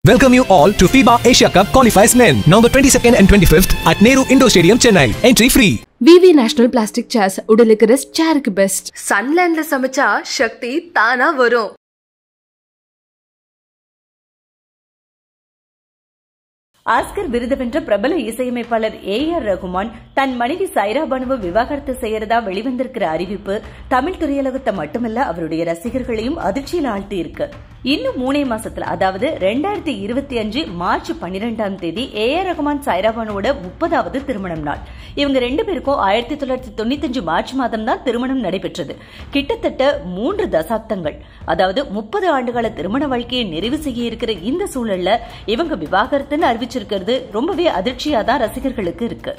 Welcome you all to FIBA Asia Cup qualifiers men, November 22nd and 25th at Nehru Indoor Stadium, Chennai. Entry free. VV National Plastic Chairs உடலுக்கு rest சேருக்கு best. சன்லேண்ட்ல சமைச்சா சக்தி தானா வரும். Oscar விருது வென்ற பிரபல இசையமைப்பாளர் A.R. Rahman தன் மனைவி சைரா பானுவை விவாகரத்து செய்யறதா வெளிவந்திருக்கிற அறிவிப்பு தமிழ் திரையுலகத்தை மட்டுமல்ல அவருடைய ரசிகர்களையும் அதிர்ச்சியில் ஆழ்த்தி இருக்கு. இன்னும் 3 மாசத்துல அதாவது 2025 மார்ச் 12ஆம் தேதி A.R. ரகுமான் சைரா பானுவோட 30வது திருமணம் நாள். இவங்க 2 பேருக்கும் 1995 மார்ச் மாதம் தான் திருமணம் நடைபெற்றது. கிட்டத்தட்ட 3 தசாப்தங்கள் அதாவது 30 ஆண்டுகால திருமண வாழ்க்கையை நிறைவு செய்ய இருக்கிற இந்த சூழல்ல இவங்க விவாகரத்துன்னு அறிவிச்சிருக்கிறது ரொம்பவே அதிர்ச்சியா தான் ரசிகர்களுக்கு இருக்கு.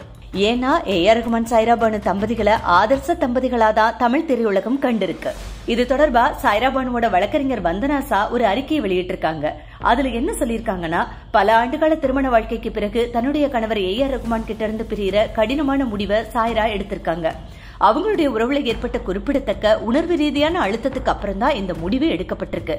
ஏன்னா A.R. ரகுமான் சைரா பானு தம்பதிகளை ஆதர்ச தம்பதிகளாதான் தமிழ் திரையுலகம் கண்டிருக்கு. இது தொடர்பா சைரா பானுவோட வழக்கறிஞர் வந்தனாசா ஒரு அறிக்கையை வெளியிட்டிருக்காங்க. அதுல என்ன சொல்லியிருக்காங்கன்னா, பல ஆண்டுகால திருமண வாழ்க்கைக்கு பிறகு தன்னுடைய கணவர் A.R. ரகுமான் கிட்ட இருந்து பிரிகிற கடினமான முடிவை சாய்ரா எடுத்திருக்காங்க. அவங்களுடைய உறவுல ஏற்பட்ட குறிப்பிடத்தக்க உணர்வு ரீதியான அழுத்தத்துக்கு அப்புறம் தான் இந்த முடிவு எடுக்கப்பட்டிருக்கு.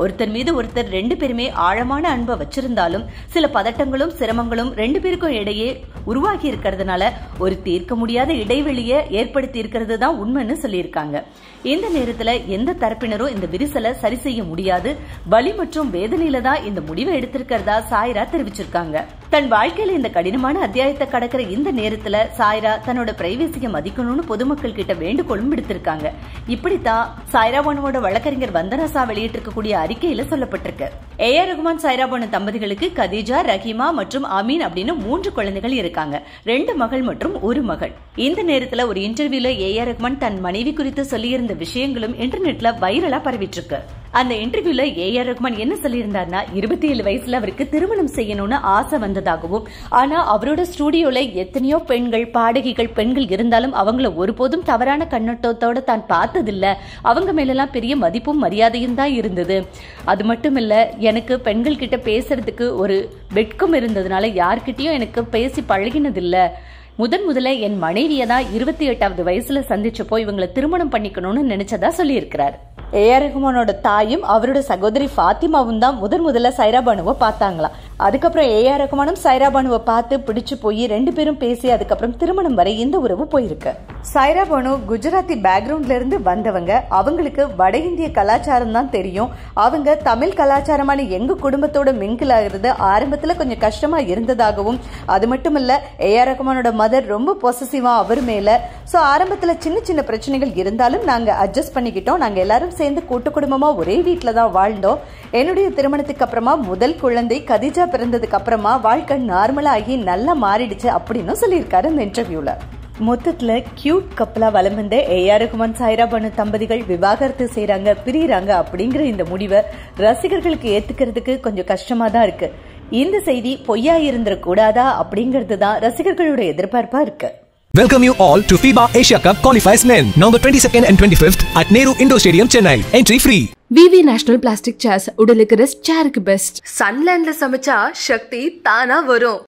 ஒருத்தர் மீது ஒருத்தர் 2 பேருமே ஆழமான அன்பை வச்சிருந்தாலும் சில பதட்டங்களும் சிரமங்களும் 2 பேருக்கும் இடையே உருவாகி இருக்கிறதுனால ஒரு தீர்க்க முடியாத இடைவெளியை ஏற்படுத்தி இருக்கிறது தான் உண்மைன்னு சொல்லியிருக்காங்க. இந்த நேரத்துல எந்த தரப்பினரும் இந்த விரிசலை சரி செய்ய முடியாது, வலி மற்றும் வேதனையில தான் இந்த முடிவை எடுத்திருக்கிறதா சாய்ரா தெரிவிச்சிருக்காங்க. தன் வாழ்க்கையில இந்த கடினமான அத்தியாயத்தை கடக்கிற இந்த நேரத்துல சாய்ரா தன்னோட பிரைவேசியை மதிக்கணும்னு பொதுமக்கள் கிட்ட வேண்டுகோளும் விடுத்திருக்காங்க. இப்படித்தான் சைரா பானுவோட வழக்கறிஞர் வந்தனாசா வெளியிட்டிருக்கக்கூடிய அறிக்கையில சொல்லப்பட்டிருக்கு. A.R. ரகுமான் சைரா பானு தம்பதிகளுக்கு கதீஜா, ரஹீமா மற்றும் அமீன் அப்படின்னு 3 குழந்தைகள் இருக்காங்க. 2 மகள் மற்றும் 1 மகள். இந்த நேரத்துல ஒரு இன்டர்வியூல A.R. ரகுமான் தன் மனைவி குறித்து சொல்லியிருந்த விஷயங்களும் இன்டர்நெட்ல வைரலா பரவிட்டு இருக்கு. அந்த இன்டர்வியூல A.R. ரகுமான் என்ன சொல்லியிருந்தார்னா, 27 வயசுல அவருக்கு திருமணம் செய்யணும்னு ஆசை வந்ததாகவும், ஆனா அவரோட ஸ்டுடியோல எத்தனையோ பெண்கள், பாடகிகள், பெண்கள் இருந்தாலும் அவங்கள ஒருபோதும் தவறான கண்ணோட்டத்தோட தான் பார்த்ததில்ல, அவங்க மேலெல்லாம் பெரிய மதிப்பும் மரியாதையும் தான் இருந்தது. அது மட்டும் இல்ல, எனக்கு பெண்கள் கிட்ட பேசுறதுக்கு ஒரு வெட்கம் இருந்ததுனால யார்கிட்டயும் எனக்கு பேசி பழகினதில்ல. முதல்ல என் மனைவியை தான் 28வது வயசுல சந்திச்சப்போ இவங்களை திருமணம் பண்ணிக்கணும்னு நினைச்சதா சொல்லியிருக்கிறார். A.R. ரகுமானோட தாயும் அவரோட சகோதரி ஃபாத்திமாவும் தான் முதல்ல சைரா பானுவை பார்த்தாங்களாம். அதுக்கப்புறம் A.R. ரகுமானும் சைரா பானுவை பார்த்து பிடிச்சு போய் 2 பேரும் பேசி அதுக்கப்புறம் திருமணம் வரை இந்த உறவு போயிருக்கு. சைரா பானு குஜராத்தி பேக்ரவுண்ட்ல இருந்து வந்தவங்க. அவங்களுக்கு வட இந்திய கலாச்சாரம் தான் தெரியும். அவங்க தமிழ் கலாச்சாரமான எங்க குடும்பத்தோட மிங்கிள் ஆகிறது ஆரம்பத்துல கொஞ்சம் கஷ்டமா இருந்ததாகவும், அது மட்டும் இல்ல A.R. ரகுமானோட மதர் ரொம்ப பொசசிவா அவர் மேல. சோ ஆரம்பத்துல சின்ன பிரச்சனைகள் இருந்தாலும் நாங்க அட்ஜஸ்ட் பண்ணிக்கிட்டோம். நாங்க எல்லாரும் சேர்ந்து கூட்டு குடும்பமா ஒரே வீட்டுல தான் வாழ்ந்தோம். என்னுடைய திருமணத்துக்கு அப்புறமா முதல் குழந்தை கதீஜா பிறந்ததுக்கு அப்புறமா வாழ்க்கை நார்மலா ஆகி நல்லா மாறிடுச்சு அப்படின்னு சொல்லியிருக்காரு இந்த இன்டர்வியூல. மொத்தத்துல கியூட் கப்பலா வலம் வந்த A.R. ரகுமான் சைரா பானு தம்பதிகள் விவாகரத்து செய்யறாங்க, பிரியறாங்க அப்படிங்கிற இந்த முடிவை ரசிகர்களுக்கு ஏத்துக்கிறதுக்கு கொஞ்சம் கஷ்டமா தான் இருக்கு. இந்த செய்தி பொய்யா இருந்துட கூடாதா அப்படிங்கிறது தான் ரசிகர்களோட எதிர்பார்ப்பா இருக்கு. Welcome you all to FIBA Asia Cup qualifiers men, November 22nd and 25th at Nehru Indoor Stadium, Chennai. Entry free. VV National Plastic Chairs உடலுக்கு ரெஸ்ட் சேருக்கு பெஸ்ட். சன்லேண்ட்ல சமைச்சா சக்தி தானா வரும்.